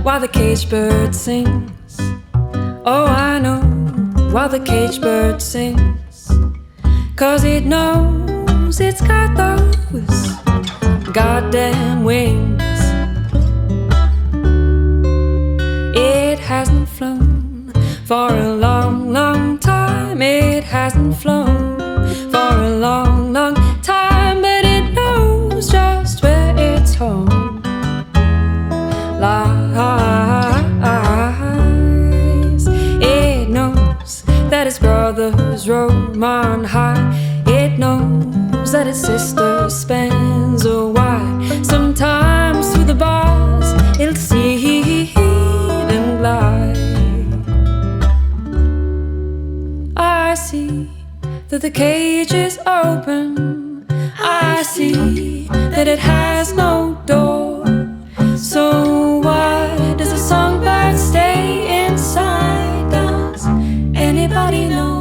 while the caged bird sings. Oh, I know while the caged bird sings, 'cause it knows it's got those goddamn wings. It hasn't flown for a long, long time. It hasn't flown for a long, long time, but it knows just where its home lies. It knows that its brothers roam on high. It knows that its sister spends a while. Sometimes through the bars it'll see and glide. I see that the cage is open. I see that it has no door. So why does a songbird stay inside? Does anybody know?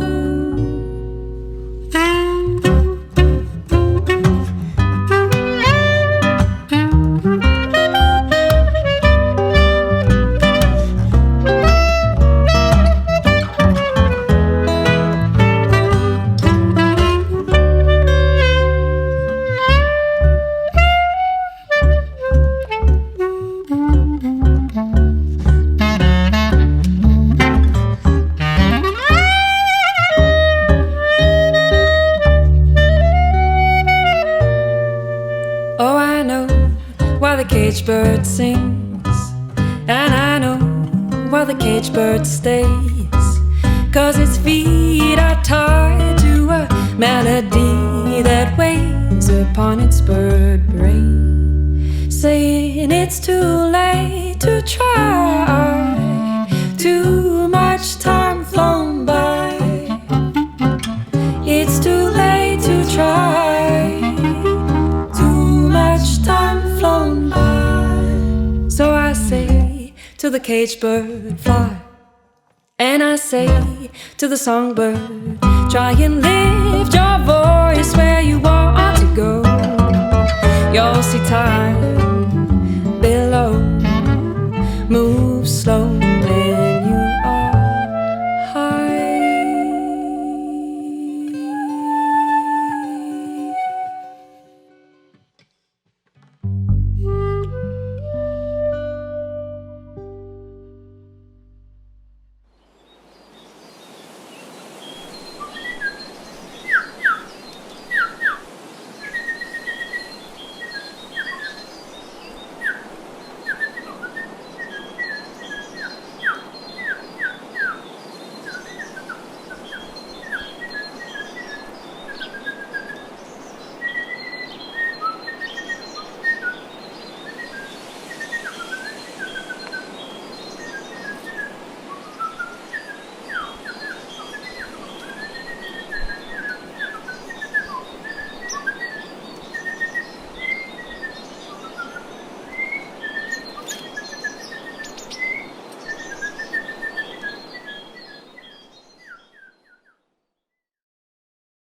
Bird sings, and I know while the caged bird stays, 'cause its feet are tied to a melody that weighs upon its bird brain, saying it's too late to try, too much time flown by. It's too late to try, too much time flown by. So I say to the caged bird, fly. And I say to the songbird, try and lift your voice where you want to go. You'll see time